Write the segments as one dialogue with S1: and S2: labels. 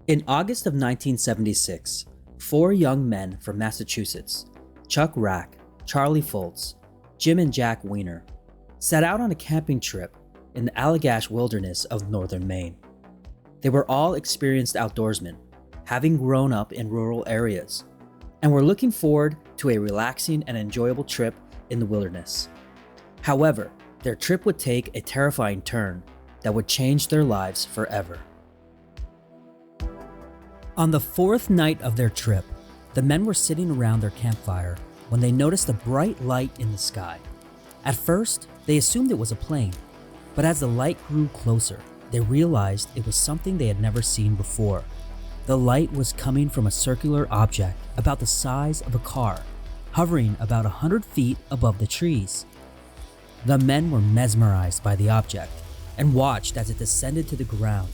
S1: In August of 1976, four young men from Massachusetts, Chuck Rack, Charlie Foltz, Jim and Jack Weiner, set out on a camping trip in the Allagash wilderness of northern Maine. They were all experienced outdoorsmen, having grown up in rural areas, and were looking forward to a relaxing and enjoyable trip in the wilderness. However, their trip would take a terrifying turn that would change their lives forever. On the fourth night of their trip, the men were sitting around their campfire when they noticed a bright light in the sky. At first, they assumed it was a plane, but as the light grew closer, they realized it was something they had never seen before. The light was coming from a circular object about the size of a car, hovering about 100 feet above the trees. The men were mesmerized by the object and watched as it descended to the ground,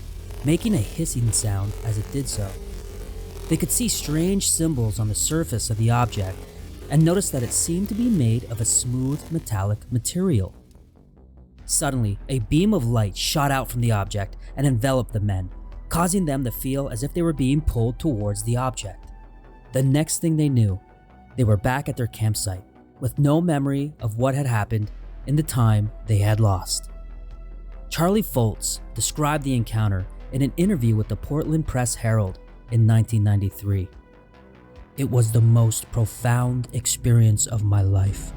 S1: making a hissing sound as it did so. They could see strange symbols on the surface of the object and noticed that it seemed to be made of a smooth metallic material. Suddenly, a beam of light shot out from the object and enveloped the men, causing them to feel as if they were being pulled towards the object. The next thing they knew, they were back at their campsite with no memory of what had happened in the time they had lost. Charlie Foltz described the encounter in an interview with the Portland Press Herald in 1993. It was the most profound experience of my life.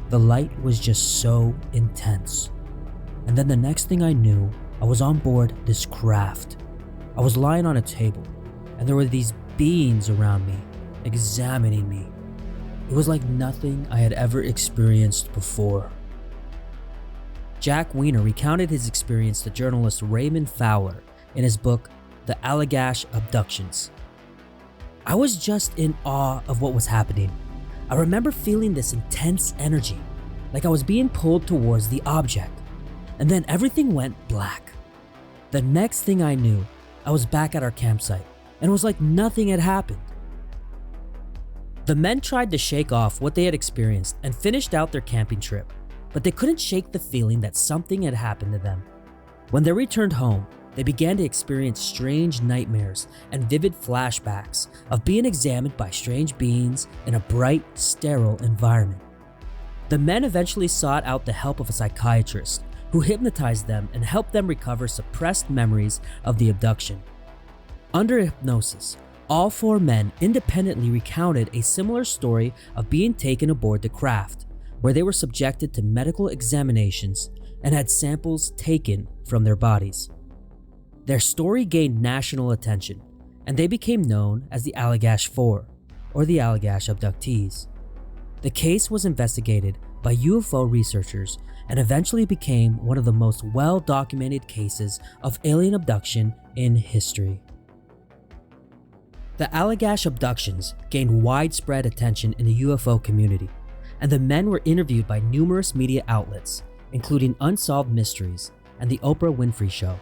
S1: The light was just so intense. And then the next thing I knew, I was on board this craft. I was lying on a table, and there were these beings around me, examining me. It was like nothing I had ever experienced before. Jack Weiner recounted his experience to journalist Raymond Fowler in his book, The Allagash Abductions. I was just in awe of what was happening. I remember feeling this intense energy, like I was being pulled towards the object, and then everything went black. The next thing I knew, I was back at our campsite, and it was like nothing had happened. The men tried to shake off what they had experienced and finished out their camping trip, but they couldn't shake the feeling that something had happened to them. When they returned home, they began to experience strange nightmares and vivid flashbacks of being examined by strange beings in a bright, sterile environment. The men eventually sought out the help of a psychiatrist who hypnotized them and helped them recover suppressed memories of the abduction. Under hypnosis, all four men independently recounted a similar story of being taken aboard the craft, where they were subjected to medical examinations and had samples taken from their bodies. Their story gained national attention, and they became known as the Allagash Four, or the Allagash Abductees. The case was investigated by UFO researchers and eventually became one of the most well-documented cases of alien abduction in history. The Allagash Abductions gained widespread attention in the UFO community, and the men were interviewed by numerous media outlets, including Unsolved Mysteries and The Oprah Winfrey Show.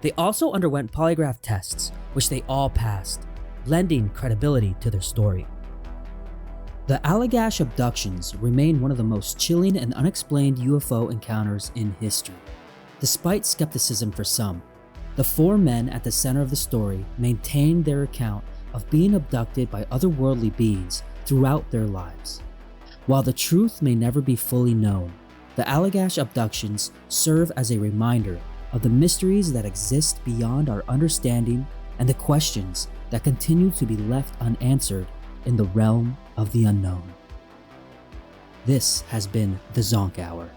S1: They also underwent polygraph tests, which they all passed, lending credibility to their story. The Allagash Abductions remain one of the most chilling and unexplained UFO encounters in history. Despite skepticism for some, the four men at the center of the story maintained their account of being abducted by otherworldly beings throughout their lives. While the truth may never be fully known, the Allagash Abductions serve as a reminder of the mysteries that exist beyond our understanding and the questions that continue to be left unanswered in the realm of the unknown. This has been the Zonk Hour.